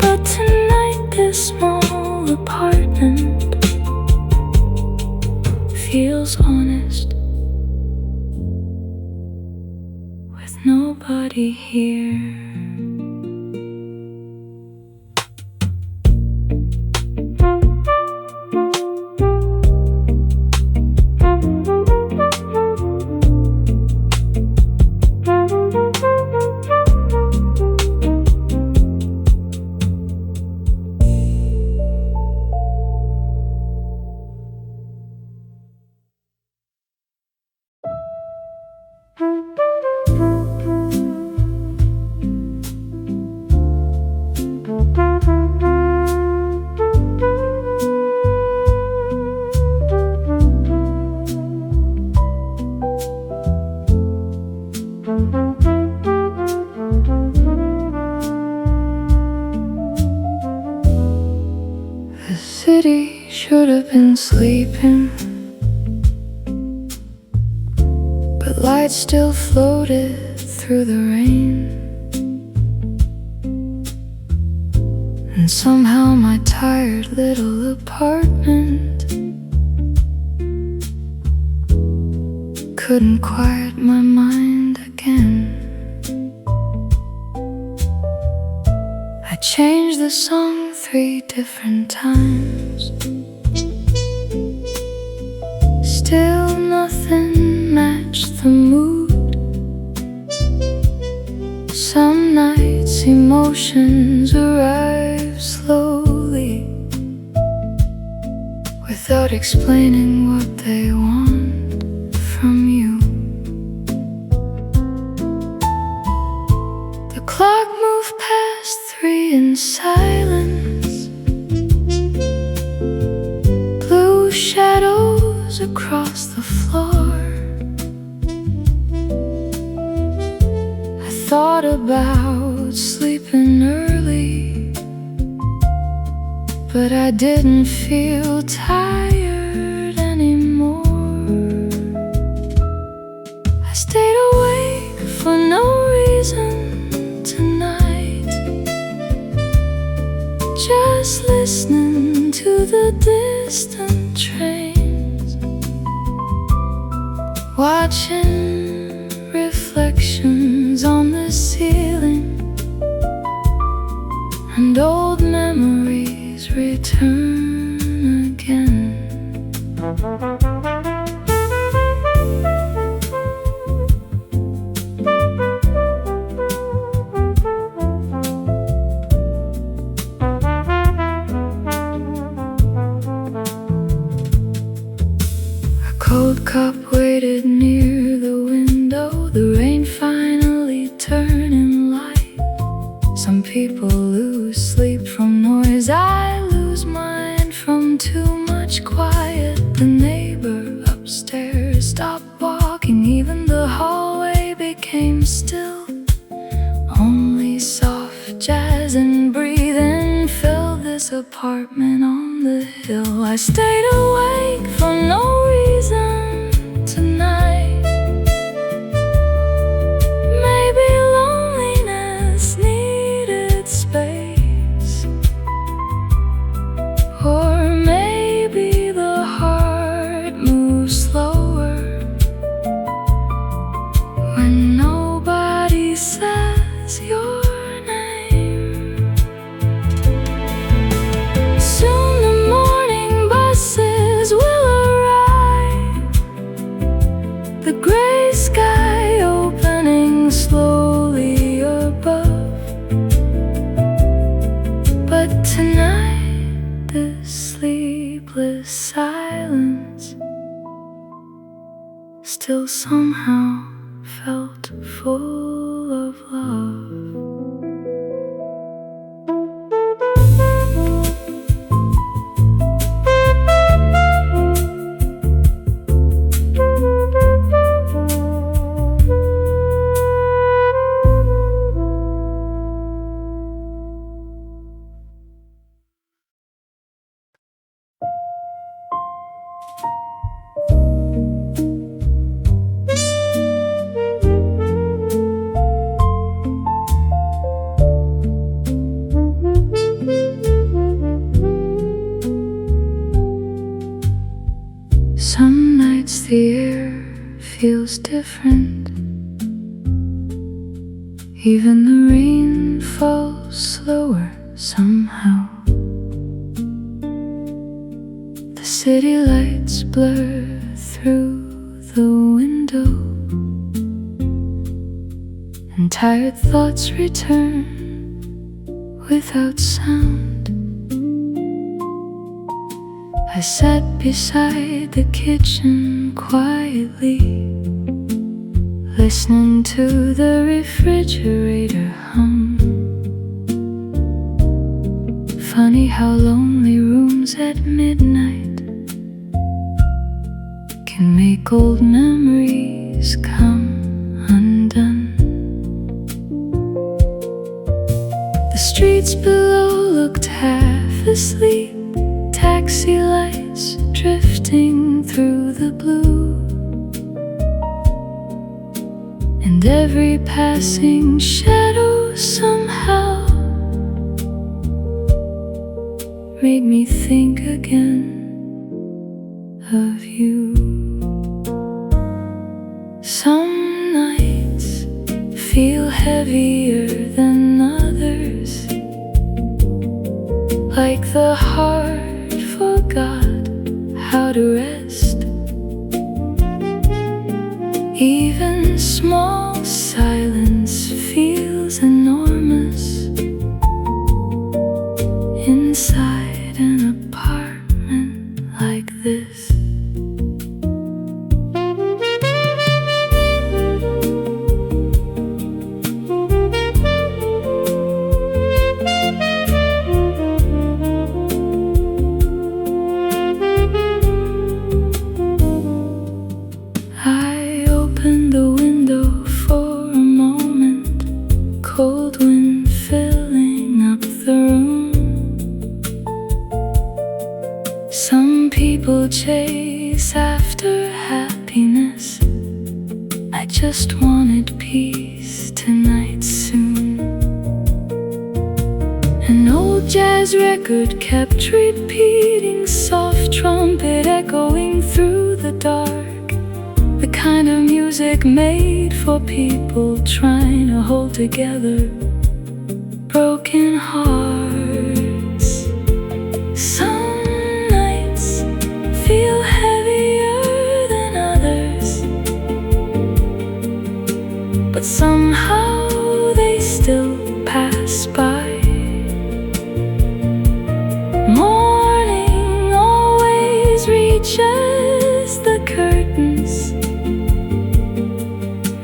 But tonight this small apartment feels honest, with nobody here. The city should have been sleeping, but light still floated through the rain. And somehow my tired little apartment couldn't quiet my mind again. I changed the song 3 different times, still nothing matched the mood. Some nights emotions arrive slowly, without explaining what they want from you. The clock moved past 3 in silence, blue shadows across the floor. I thought about sleeping early, but I didn't feel tired anymore. I stayed awake for no reason tonight, just listening to the distant trains, watching reflections on the ceiling, and old memories return again. A cold cup waited near the window, the rain finally turning light. Some people lose sleep from noise, I lose mine from too much quiet. The neighbor upstairs stopped walking, even the hallway became still. Only soft jazz and breathing filled this apartment on the hill. I stayed awake for no reason tonight. Maybe loneliness needed space, or maybe the heart moves slower when nobody says your name. Soon the morning buses still somehow felt full of love. Some nights the air feels different. Even the rain falls slower somehow. The city lights blur through the window, and tired thoughts return without sound. I sat beside the kitchen quietly, listening to the refrigerator hum. Funny how lonely rooms at midnight can make old memories come undone. The streets below looked half asleep, taxi lights drifting through the blue, and every passing shadow somehow made me think again of you. Some nights feel heavier than others, like the heart forgot how to rest. Even small silence feels enormous inside an apartment like this. I opened the window for a moment, cold wind filling up the room. Some people chase after happiness. I just wanted peace tonight soon. An old jazz record kept repeating, soft trumpet echoing through the dark. The kind of music made for people trying to hold together broken hearts. Some nights feel heavier than others, but somehow they still pass by. Morning always reaches the curtains,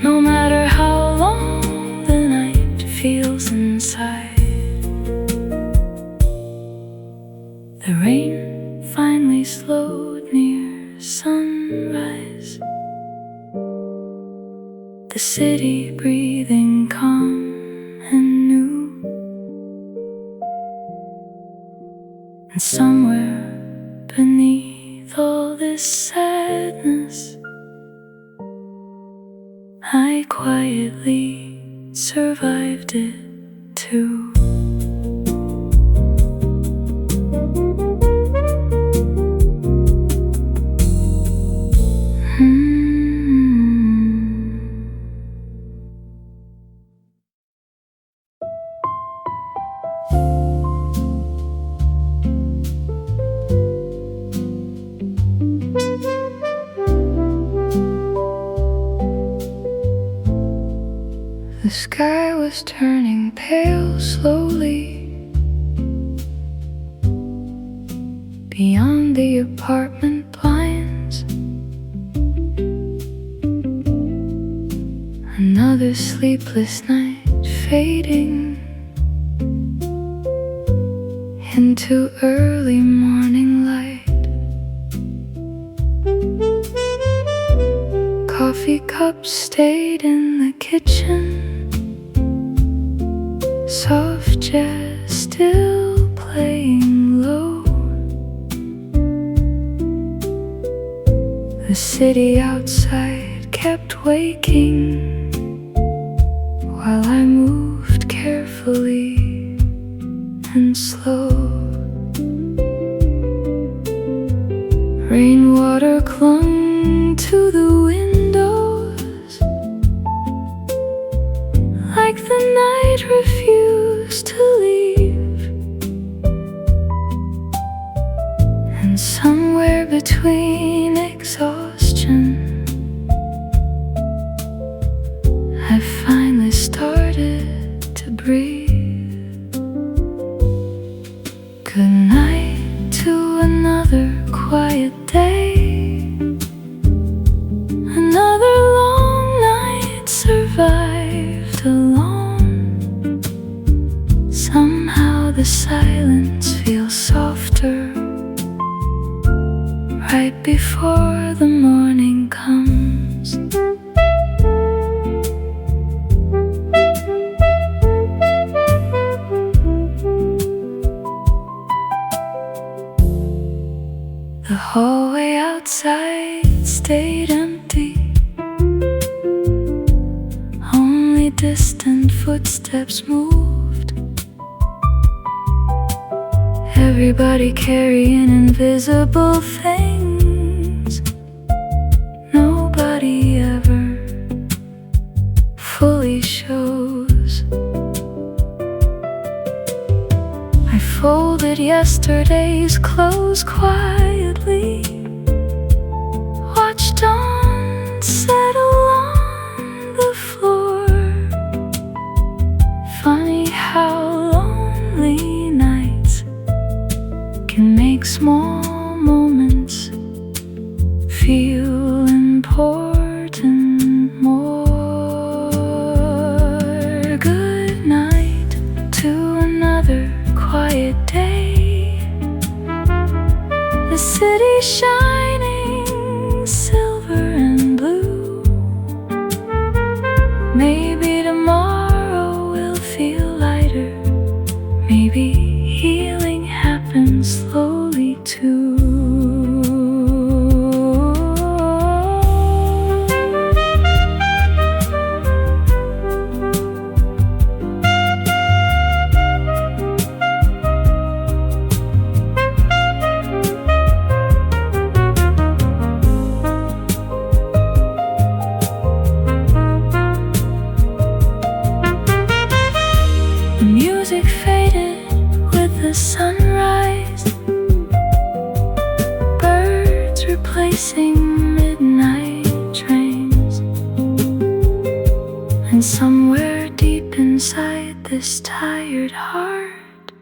no matter how long the night feels inside. The rain finally slowed near sunrise, the city breathing calm and new. And somewhere beneath all this sadness, I quietly survived it too. The sky was turning pale slowly. Beyond the apartment blinds, sleepless night fading into early morning light. Coffee cups stayed in the kitchen, soft jazz still playing low. The city outside kept waking while I moved carefully and slow. Rainwater clung to the windows like the night refused to leave. And somewhere between exhaustion, I finally started to breathe. Goodnight to another quiet day, another long night survived alone. Somehow the silence feels softer right before the morning comes. The hallway outside stayed empty, only distant footsteps moved. Everybody carrying invisible things nobody ever fully shows. I folded yesterday's clothes quietly, watched dawn settle on the floor. Funny how lonely nights can make small moments feel important more. Good night to another quiet day, the city shining silver and blue. Maybe tomorrow will feel lighter, maybe healing happens slowly too. The music faded with the sunrise, birds replacing midnight trains. And somewhere deep inside this tired heart,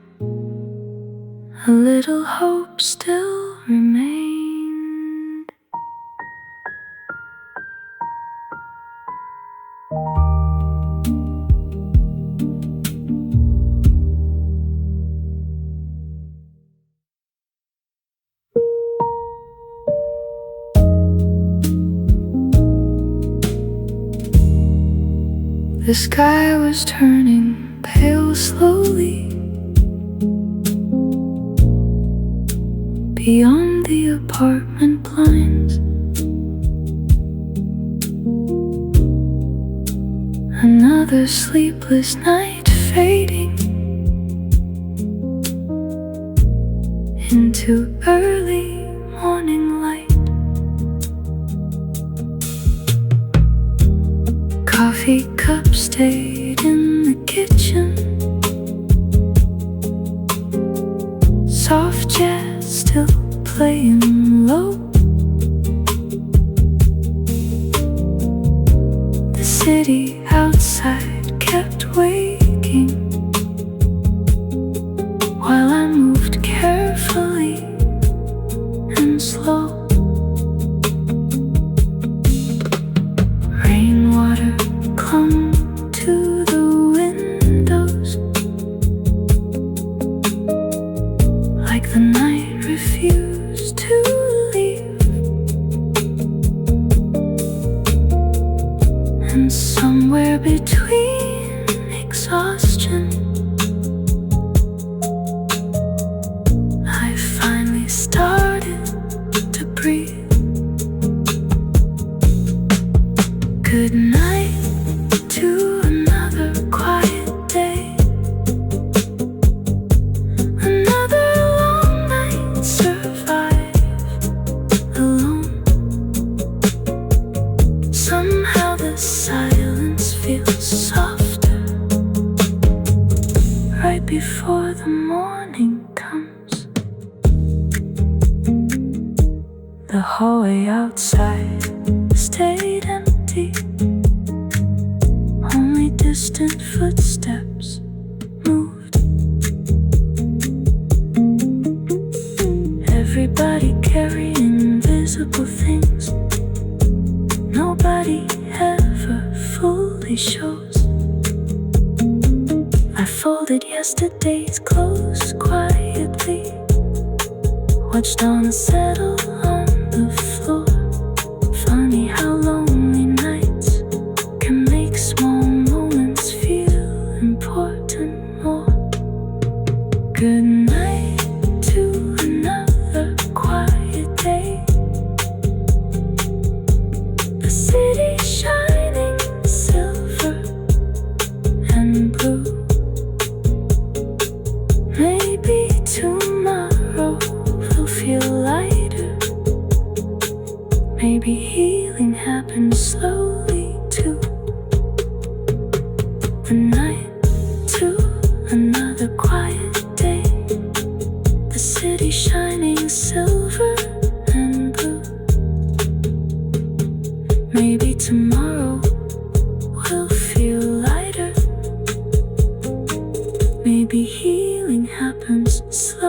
a little hope still remained. The sky was turning pale slowly. Beyond the apartment blinds, another sleepless night fading into early morning light. Coffee cups stayed in the kitchen, soft jazz still playing low. The city outside kept waking while I moved carefully and slow. Rainwater clung before the morning comes. The hallway outside stayed empty. Only distant footsteps moved. Everybody carrying invisible things. Nobody ever fully shows. I folded yesterday's clothes quietly, watched dawn settle on the floor. Funny how lonely nights can make small moments feel important more. Good night to another quiet day. The city shining silver and blue. Maybe tomorrow will feel lighter. Maybe healing happens slowly too. The night to another quiet day. The city shining silver and blue. Maybe tomorrow will feel lighter. Maybe healing happens slowly.